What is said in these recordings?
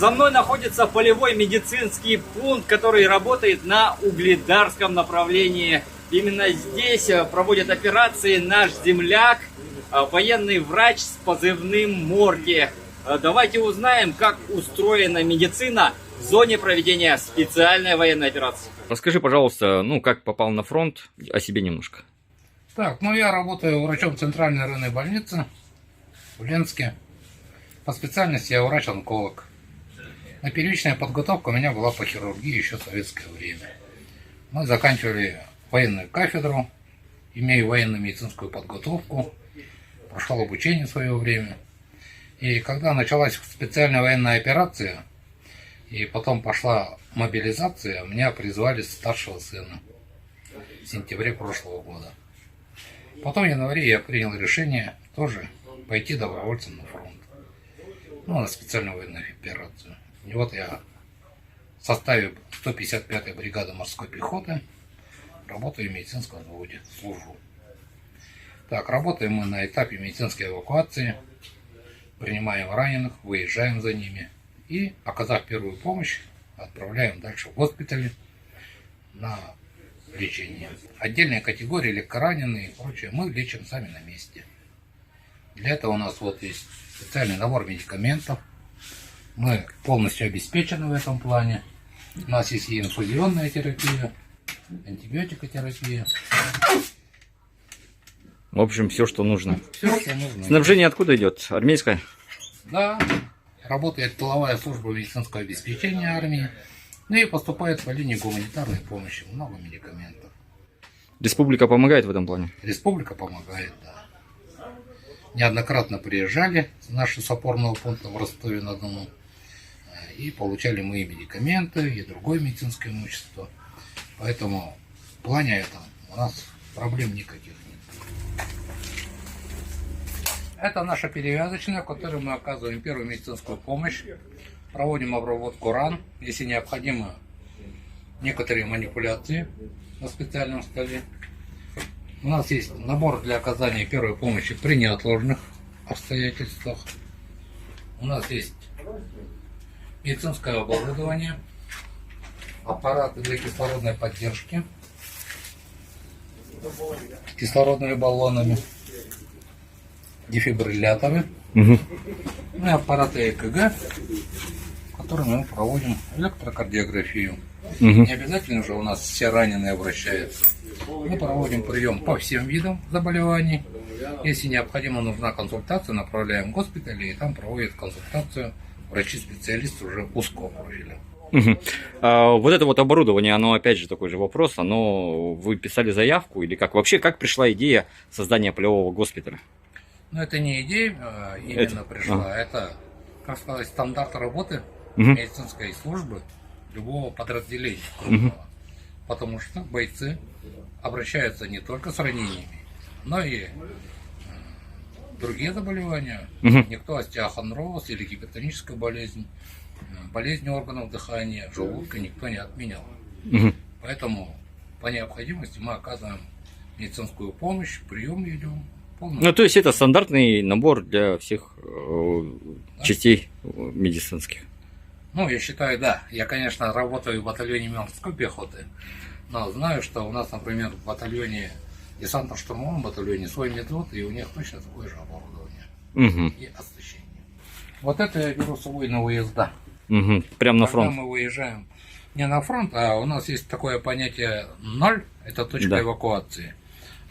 За мной находится полевой медицинский пункт, который работает на Угледарском направлении. Именно здесь проводит операции наш земляк, военный врач с позывным Морги. Давайте узнаем, как устроена медицина в зоне проведения специальной военной операции. Расскажи, пожалуйста, как попал на фронт, о себе немножко. Так, я работаю врачом Центральной районной больницы в Ленске. По специальности я врач-онколог. Но первичная подготовка у меня была по хирургии еще в советское время. Мы заканчивали военную кафедру, имею военно-медицинскую подготовку, прошел обучение в свое время. И когда началась специальная военная операция, и потом пошла мобилизация, меня призвали старшего сына в сентябре прошлого года. Потом в январе я принял решение тоже пойти добровольцем на фронт. На специальную военную операцию. И вот я в составе 155-й бригады морской пехоты работаю в медицинском взводе, служу. Так, работаем мы на этапе медицинской эвакуации, принимаем раненых, выезжаем за ними и, оказав первую помощь, отправляем дальше в госпиталь на лечение. Отдельные категории, легкораненые и прочее, мы лечим сами на месте. Для этого у нас есть специальный набор медикаментов. Мы полностью обеспечены в этом плане. У нас есть и инфузионная терапия, антибиотикотерапия. В общем, все, что нужно. Все, что нужно. Снабжение откуда идет? Армейское? Да, работает тыловая служба медицинского обеспечения армии. И поступает по линии гуманитарной помощи. Много медикаментов. Республика помогает в этом плане? Республика помогает, да. Неоднократно приезжали наши с опорного пункта в Ростове-на-Дону. И получали мы и медикаменты, и другое медицинское имущество. Поэтому в плане этом у нас проблем никаких нет. Это наша перевязочная, в которой мы оказываем первую медицинскую помощь. Проводим обработку ран, если необходимо некоторые манипуляции на специальном столе. У нас есть набор для оказания первой помощи при неотложных обстоятельствах. У нас есть медицинское оборудование, аппараты для кислородной поддержки, с кислородными баллонами, дефибрилляторы, и аппараты ЭКГ, которыми мы проводим электрокардиографию. Не обязательно же у нас все раненые обращаются. Мы проводим прием по всем видам заболеваний. Если необходимо, нужна консультация, направляем в госпиталь, и там проводят консультацию врачи-специалисты уже узкого профиля. Вот это оборудование, оно опять же такой же вопрос, вы писали заявку или как? Вообще, как пришла идея создания полевого госпиталя? Это не идея именно пришла, это, как сказать, стандарт работы медицинской службы любого подразделения крупного. Потому что бойцы обращаются не только с ранениями, но и другие заболевания. Никто остеохондроз или гипертоническая болезнь, болезни органов дыхания, желудка никто не отменял. Поэтому по необходимости мы оказываем медицинскую помощь, прием идем. То есть это стандартный набор для всех частей медицинских. Я считаю, да. Я, конечно, работаю в батальоне морской пехоты, но знаю, что у нас, например, в батальоне, десантно-штурмовом батальоне свой медвод, и у них точно такое же оборудование и освещение. Вот это я беру с собой на выезда. Прямо на фронт. Когда мы выезжаем не на фронт, а у нас есть такое понятие 0, это точка эвакуации,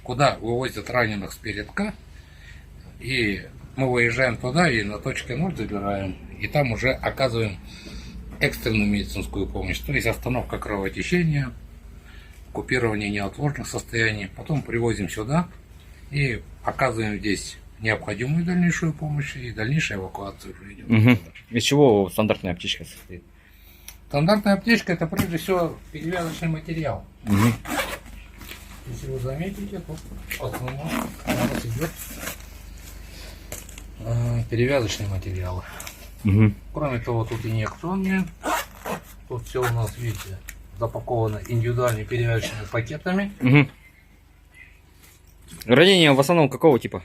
куда вывозят раненых с передка, и мы выезжаем туда и на точке 0 забираем, и там уже оказываем экстренную медицинскую помощь, то есть остановка кровотечения, купирование неотложных состояний, потом привозим сюда и оказываем здесь необходимую дальнейшую помощь и дальнейшую эвакуацию уже идем. Из чего стандартная аптечка состоит? Стандартная аптечка — это прежде всего перевязочный материал. Если вы заметите, то в основном у нас идет перевязочные материалы. Кроме того, тут инъекционные. Тут все у нас, видите, запаковано индивидуальными перевязочными пакетами. Ранения в основном какого типа?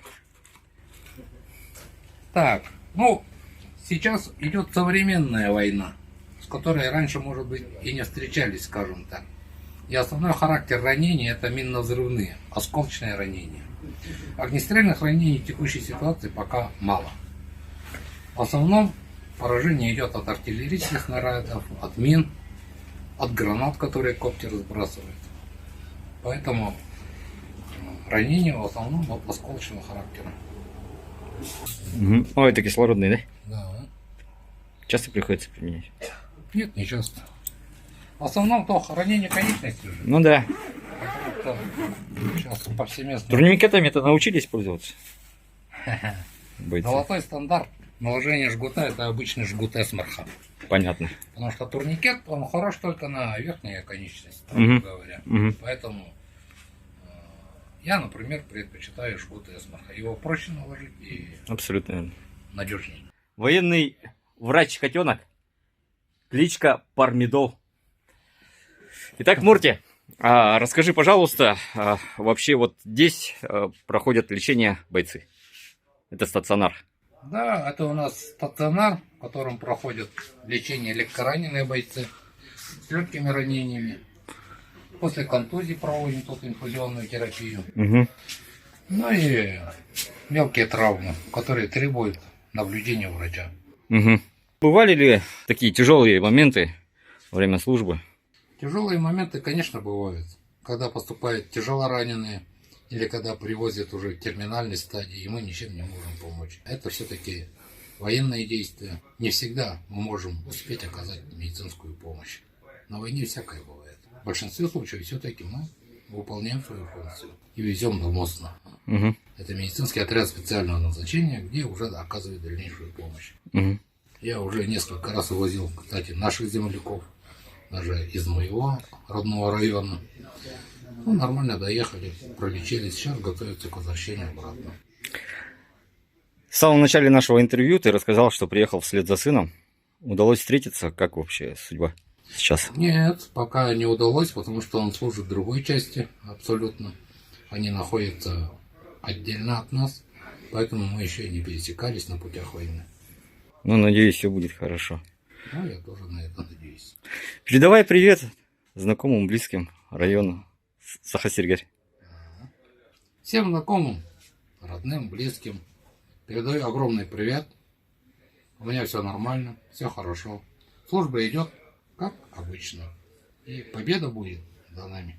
Так, Сейчас идет современная война, с которой раньше, может быть, и не встречались, скажем так. И основной характер ранений – это минно-взрывные, осколочные ранения. Огнестрельных ранений в текущей ситуации пока мало. В основном поражение идет от артиллерийских снарядов, от мин, от гранат, которые коптер сбрасывает. Поэтому ранения в основном осколочного характера. Ой, это кислородный, да? Да. Часто приходится применять? Нет, не часто. В основном то ранение конечности уже. Ну да. Сейчас повсеместно. Турникетами-то научились пользоваться? Бойцы. Золотой стандарт наложения жгута – это обычный жгут эсмерха. Понятно. Потому что турникет, он хорош только на верхней конечности, Мгм. говоря. Мгм. Поэтому я, например, предпочитаю жгут эсмерха. Его проще наложить и Абсолютно. надежнее. Военный врач-котенок. Кличка Пармидол. Итак, Мурти, расскажи, пожалуйста, вообще вот здесь проходят лечение бойцы. Это стационар. Да, это у нас стационар, в котором проходят лечение легкораненые бойцы с легкими ранениями. После контузии проводим тут инфузионную терапию. Угу. Ну и мелкие травмы, которые требуют наблюдения врача. Угу. Бывали ли такие тяжелые моменты во время службы? Тяжелые моменты, конечно, бывают. Когда поступают тяжелораненые или когда привозят уже к терминальной стадии, и мы ничем не можем помочь. Это все-таки военные действия. Не всегда мы можем успеть оказать медицинскую помощь. На войне всякое бывает. В большинстве случаев все-таки мы выполняем свою функцию и везем до Мосна. Угу. Это медицинский отряд специального назначения, где уже оказывают дальнейшую помощь. Угу. Я уже несколько раз увозил, кстати, наших земляков, даже из моего родного района. Ну, нормально доехали, пролечились, сейчас готовятся к возвращению обратно. В самом начале нашего интервью ты рассказал, что приехал вслед за сыном. Удалось встретиться? Как вообще судьба сейчас? Нет, пока не удалось, потому что он служит в другой части абсолютно. Они находятся отдельно от нас, поэтому мы еще и не пересекались на путях войны. Ну, надеюсь, все будет хорошо. Ну, я тоже на это надеюсь. Передавай привет знакомым, близким району Сахасиргарь. Всем знакомым, родным, близким передаю огромный привет. У меня все нормально, все хорошо. Служба идет как обычно. И победа будет за нами.